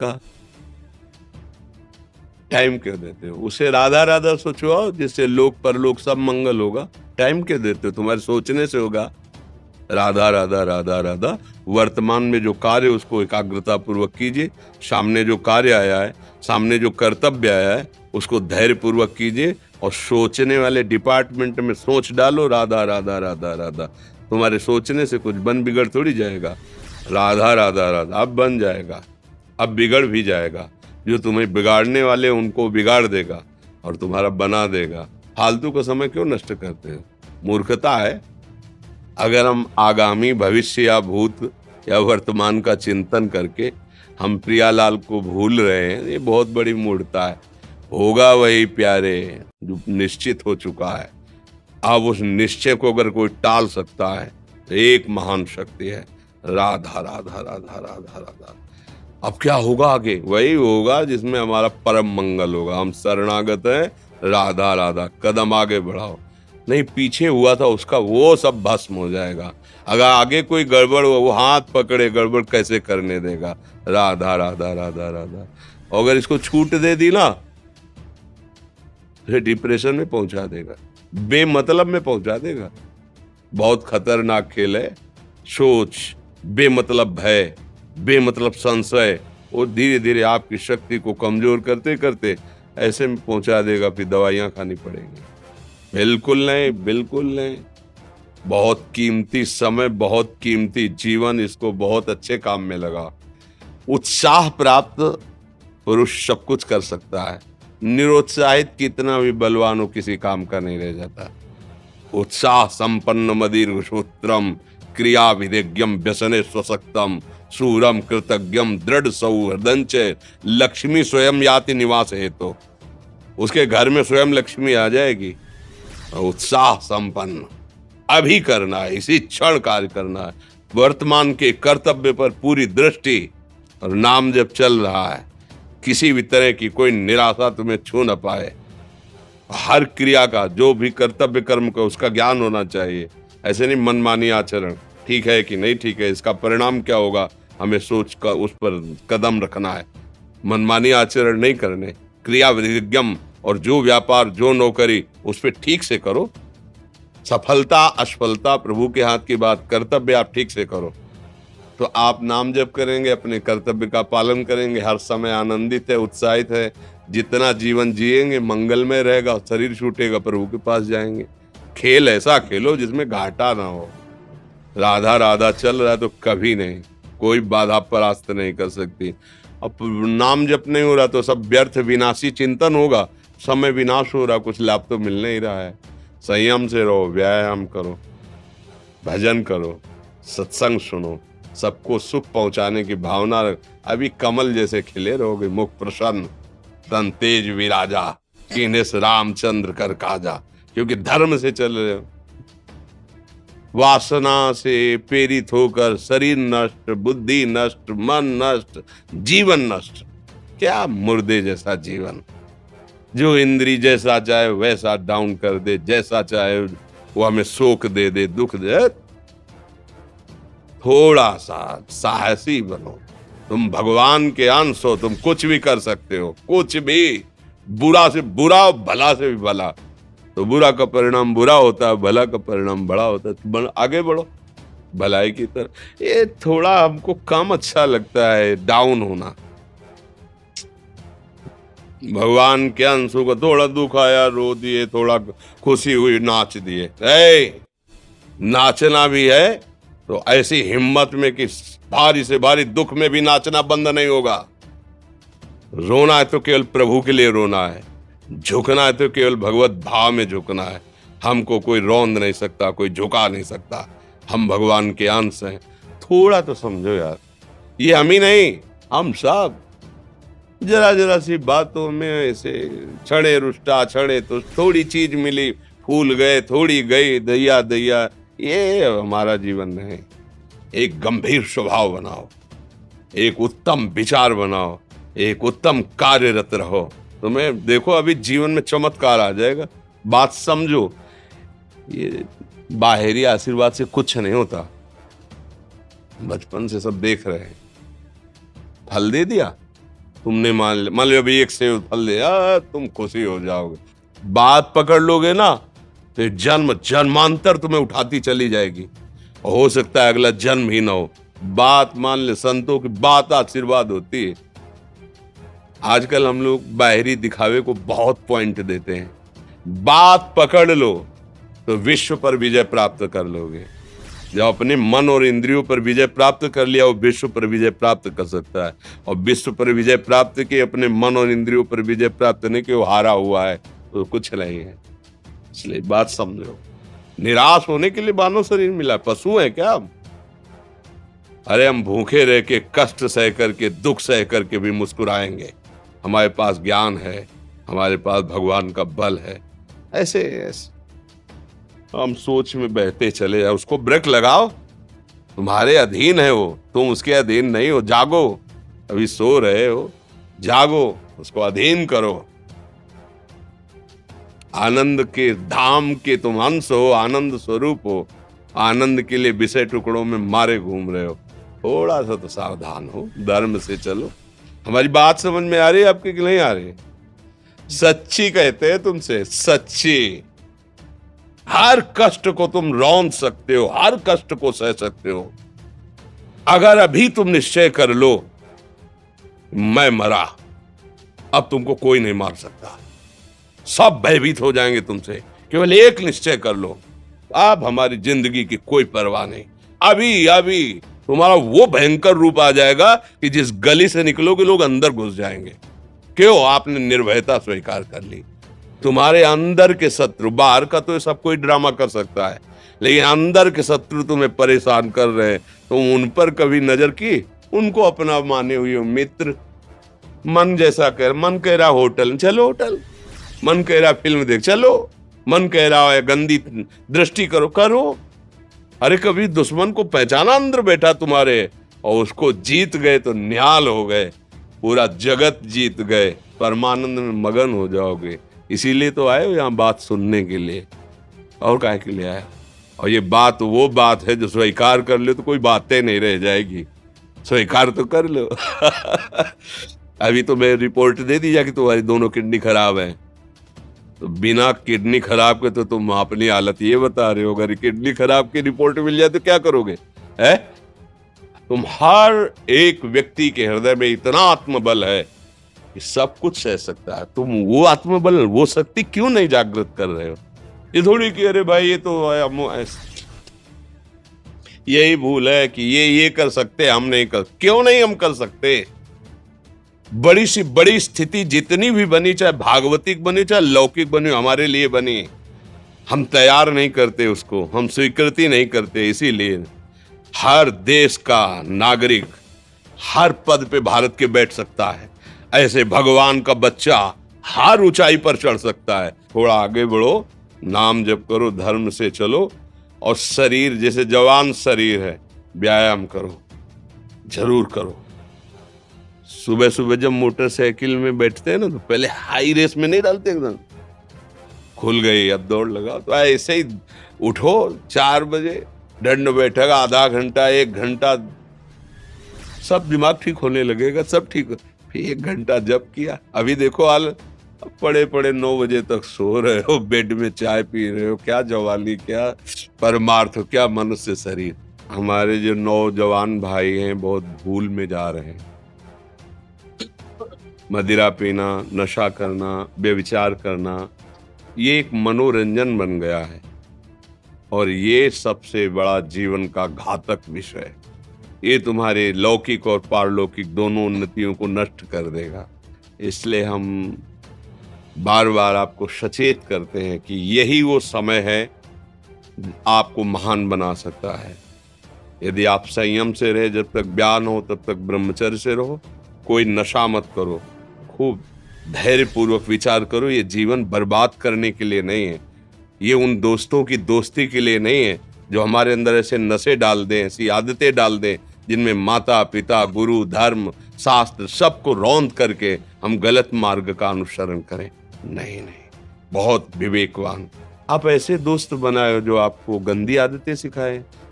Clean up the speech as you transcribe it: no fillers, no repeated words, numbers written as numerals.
का टाइम क्यों देते हो? उसे राधा राधा सोचो जिससे लोक परलोक सब मंगल होगा। टाइम क्यों देते हो? तुम्हारे सोचने से होगा। राधा राधा राधा राधा। वर्तमान में जो कार्य उसको एकाग्रता पूर्वक कीजिए। सामने जो कार्य आया है, सामने जो कर्तव्य आया है, उसको धैर्य पूर्वक कीजिए। और सोचने वाले डिपार्टमेंट में सोच डालो राधा राधा राधा राधा। तुम्हारे सोचने से कुछ बन बिगड़ थोड़ी जाएगा। राधा राधा राधा अब बन जाएगा, अब बिगड़ भी जाएगा। जो तुम्हें बिगाड़ने वाले उनको बिगाड़ देगा और तुम्हारा बना देगा। फालतू का समय क्यों नष्ट करते हो? मूर्खता है। अगर हम आगामी भविष्य या भूत या वर्तमान का चिंतन करके हम प्रियालाल को भूल रहे हैं, ये बहुत बड़ी मूर्खता है। होगा वही प्यारे जो निश्चित हो चुका है। अब उस निश्चय को अगर कोई टाल सकता है तो एक महान शक्ति है, राधा राधा राधा राधा राधा। अब क्या होगा आगे? वही होगा जिसमें हमारा परम मंगल होगा। हम शरणागत हैं, राधा राधा। कदम आगे बढ़ाओ। नहीं, पीछे हुआ था उसका वो सब भस्म हो जाएगा। अगर आगे कोई गड़बड़ हो, वो हाथ पकड़े गड़बड़ कैसे करने देगा? राधा राधा राधा राधा। और अगर इसको छूट दे दी ना, फिर डिप्रेशन में पहुंचा देगा, बेमतलब में पहुंचा देगा। बहुत खतरनाक खेल है। सोच, बेमतलब भय, बेमतलब संशय, वो धीरे धीरे आपकी शक्ति को कमजोर करते करते ऐसे में पहुंचा देगा, फिर दवाइयां खानी पड़ेंगी। बिल्कुल नहीं, बिल्कुल नहीं। बहुत कीमती समय, बहुत कीमती जीवन, इसको बहुत अच्छे काम में लगा। उत्साह प्राप्त पुरुष सब कुछ कर सकता है। निरुत्साहित कितना भी बलवान हो, किसी काम का नहीं रह जाता। उत्साह संपन्न मदीर्घसूत्रम क्रिया विधिज्ञम व्यसने स्वसक्तम सूरम कृतज्ञम दृढ़ सौहृदंच लक्ष्मी स्वयं याति निवास हेतु। उसके घर में स्वयं लक्ष्मी आ जाएगी। उत्साह संपन्न अभी करना है, इसी क्षण कार्य करना है। वर्तमान के कर्तव्य पर पूरी दृष्टि और नाम जब चल रहा है, किसी भी तरह की कोई निराशा तुम्हें छू न पाए। हर क्रिया का, जो भी कर्तव्य कर्म का, उसका ज्ञान होना चाहिए। ऐसे नहीं मनमानी आचरण, ठीक है कि नहीं ठीक है, इसका परिणाम क्या होगा, हमें सोच कर उस पर कदम रखना है। मनमानी आचरण नहीं करने। क्रिया विधिज्ञम, और जो व्यापार जो नौकरी उस पर ठीक से करो। सफलता असफलता प्रभु के हाथ की बात, कर्तव्य आप ठीक से करो तो आप नाम जप करेंगे, अपने कर्तव्य का पालन करेंगे, हर समय आनंदित है, उत्साहित है। जितना जीवन जिएंगे मंगलमय रहेगा। शरीर छूटेगा, प्रभु के पास जाएंगे। खेल ऐसा खेलो जिसमें घाटा ना हो। राधा राधा चल रहा है तो कभी नहीं, कोई बाधा परास्त नहीं कर सकती। अब नाम जप नहीं हो रहा तो सब व्यर्थ विनाशी चिंतन होगा। समय विनाश हो रहा, कुछ लाभ तो मिल नहीं रहा है। संयम से रहो, व्यायाम करो, भजन करो, सत्संग सुनो, सबको सुख पहुंचाने की भावना रख। अभी कमल जैसे खिले रहोगे, मुख प्रसन्न, तन तेज विराजा, कीनेस रामचंद्र कर काजा। क्योंकि धर्म से चल रहे हो। वासना से प्रेरित होकर शरीर नष्ट, बुद्धि नष्ट, मन नष्ट, जीवन नष्ट। क्या मुर्दे जैसा जीवन, जो इंद्री जैसा चाहे वैसा डाउन कर दे, जैसा चाहे वो हमें शोक दे दे, दुख दे। थोड़ा सा साहसी बनो। तुम भगवान के अंश हो, तुम कुछ भी कर सकते हो, कुछ भी। बुरा से बुरा, भला से भी भला। तो बुरा का परिणाम बुरा होता है, भला का परिणाम बड़ा होता है। तो आगे बढ़ो भलाई की तरफ। ये थोड़ा हमको कम अच्छा लगता है डाउन होना। भगवान के अंशों को थोड़ा दुख आया रो दिए, थोड़ा खुशी हुई नाच दिए। नाचना भी है तो ऐसी हिम्मत में कि भारी से भारी दुख में भी नाचना बंद नहीं होगा। रोना है तो केवल प्रभु के लिए रोना है, झुकना है तो केवल भगवत भाव में झुकना है। हमको कोई रौंद नहीं सकता, कोई झुका नहीं सकता। हम भगवान के अंश हैं। थोड़ा तो समझो यार, ये हम ही नहीं, हम सब जरा जरा सी बातों में ऐसे छड़े रुष्टा छड़े तो थोड़ी चीज मिली, फूल गए, थोड़ी गई, दैया दैया। ये हमारा जीवन नहीं। एक गंभीर स्वभाव बनाओ, एक उत्तम विचार बनाओ, एक उत्तम कार्यरत रहो। तुम्हें देखो अभी जीवन में चमत्कार आ जाएगा। बात समझो, ये बाहरी आशीर्वाद से कुछ नहीं होता। बचपन से सब देख रहे हैं, फल दे दिया, तुमने मान लो अभी एक सेब फल दिया, तुम खुशी हो जाओगे। बात पकड़ लोगे ना तो जन्म जन्मांतर तुम्हें उठाती चली जाएगी, हो सकता है अगला जन्म ही ना हो। बात मान ले, संतों की बात आशीर्वाद होती है। आजकल हम लोग बाहरी दिखावे को बहुत पॉइंट देते हैं, बात पकड़ लो तो विश्व पर विजय प्राप्त कर लोगे। जब अपने मन और इंद्रियों पर विजय प्राप्त कर लिया, वो विश्व पर विजय प्राप्त कर सकता है। और विश्व पर विजय प्राप्त किए, अपने मन और इंद्रियों पर विजय प्राप्त नहीं कि वो हारा हुआ है तो कुछ नहीं है। इसलिए बात समझो, निराश होने के लिए मानव शरीर मिला, पशु है क्या हम? अरे हम भूखे रह के, कष्ट सह करके, दुख सह करके भी मुस्कुराएंगे। हमारे पास ज्ञान है, हमारे पास भगवान का बल है। ऐसे हम सोच में बहते चले जाओ, उसको ब्रेक लगाओ। तुम्हारे अधीन है वो, तुम उसके अधीन नहीं हो। जागो, अभी सो रहे हो, जागो, उसको अधीन करो। आनंद के धाम के तुम अंश हो, आनंद स्वरूप हो। आनंद के लिए विषय टुकड़ों में मारे घूम रहे हो। थोड़ा सा तो सावधान हो, धर्म से चलो। हमारी बात समझ में आ रही है आपकी कि नहीं आ रही? सच्ची कहते हैं तुमसे, सच्ची। हर कष्ट को तुम रौंद सकते हो, हर कष्ट को सह सकते हो, अगर अभी तुम निश्चय कर लो मैं मरा, अब तुमको कोई नहीं मार सकता। सब भयभीत हो जाएंगे तुमसे। केवल एक निश्चय कर लो, अब हमारी जिंदगी की कोई परवाह नहीं। अभी अभी तुम्हारा वो भयंकर रूप आ जाएगा कि जिस गली से निकलोगे लोग अंदर घुस जाएंगे। क्यों? आपने निर्भयता स्वीकार कर ली। तुम्हारे अंदर के शत्रु, बाहर का तो सब कोई ड्रामा कर सकता है, लेकिन अंदर के शत्रु तुम्हें परेशान कर रहे हैं, तुम उन पर कभी नजर की? उनको अपना माने हुए मित्र। मन जैसा कर, मन कह रहा होटल चलो होटल, मन कह रहा फिल्म देख चलो, मन कह रहा है गंदी दृष्टि करो करो। अरे कभी दुश्मन को पहचाना अंदर बैठा तुम्हारे, और उसको जीत गए तो निहाल हो गए, पूरा जगत जीत गए, परमानंद में मगन हो जाओगे। इसीलिए तो आए हो यहाँ बात सुनने के लिए, और काहे के लिए आए? और ये बात वो बात है जो स्वीकार कर ले तो कोई बातें नहीं रह जाएगी। स्वीकार तो कर लो। अभी तो मैं रिपोर्ट दे दी जा कि तुम्हारी दोनों किडनी खराब है, तो बिना किडनी खराब के तो तुम अपनी हालत ये बता रहे हो। अगर किडनी खराब की रिपोर्ट मिल जाए तो क्या करोगे? है तुम हर एक व्यक्ति के हृदय में इतना आत्मबल है कि सब कुछ सह सकता है। तुम वो आत्मबल, वो शक्ति क्यों नहीं जागृत कर रहे हो? ये थोड़ी कि अरे भाई ये तो यही भूल है कि ये कर सकते, हम नहीं कर। क्यों नहीं हम कर सकते? बड़ी सी बड़ी स्थिति जितनी भी बनी, चाहे भागवतिक बनी चाहे लौकिक बनी, हमारे लिए बनी, हम तैयार नहीं करते उसको, हम स्वीकृति नहीं करते। इसीलिए हर देश का नागरिक हर पद पे भारत के बैठ सकता है, ऐसे भगवान का बच्चा हर ऊंचाई पर चढ़ सकता है। थोड़ा आगे बढ़ो, नाम जप करो, धर्म से चलो, और शरीर जैसे जवान शरीर है, व्यायाम करो, जरूर करो। सुबह सुबह जब मोटरसाइकिल में बैठते हैं ना, तो पहले हाई रेस में नहीं डालते, एकदम खुल गई अब दौड़ लगाओ। तो ऐसे ही उठो 4 बजे, दंड बैठक आधा घंटा 1 घंटा, सब दिमाग ठीक होने लगेगा, सब ठीक। फिर 1 घंटा जप किया। अभी देखो हाल, पड़े पड़े 9 बजे तक सो रहे हो, बेड में चाय पी रहे हो। क्या जवानी, क्या परमार्थ, क्या मनुष्य शरीर। हमारे जो नौजवान भाई हैं बहुत भूल में जा रहे हैं। मदिरा पीना, नशा करना, व्यभिचार करना, ये एक मनोरंजन बन गया है, और ये सबसे बड़ा जीवन का घातक विषय है। ये तुम्हारे लौकिक और पारलौकिक दोनों उन्नतियों को नष्ट कर देगा। इसलिए हम बार बार आपको सचेत करते हैं कि यही वो समय है आपको महान बना सकता है। यदि आप संयम से रहे, जब तक ज्ञान हो तब तक ब्रह्मचर्य से रहो, कोई नशा मत करो, खूब धैर्यपूर्वक विचार करो। ये जीवन बर्बाद करने के लिए नहीं है, ये उन दोस्तों की दोस्ती के लिए नहीं है जो हमारे अंदर ऐसे नशे डाल दें, ऐसी आदतें डाल दें जिनमें माता पिता, गुरु, धर्म, शास्त्र सबको रौंद करके हम गलत मार्ग का अनुसरण करें। नहीं, बहुत विवेकवान। आप ऐसे दोस्त बनाए जो आपको गंदी आदतें सिखाएं,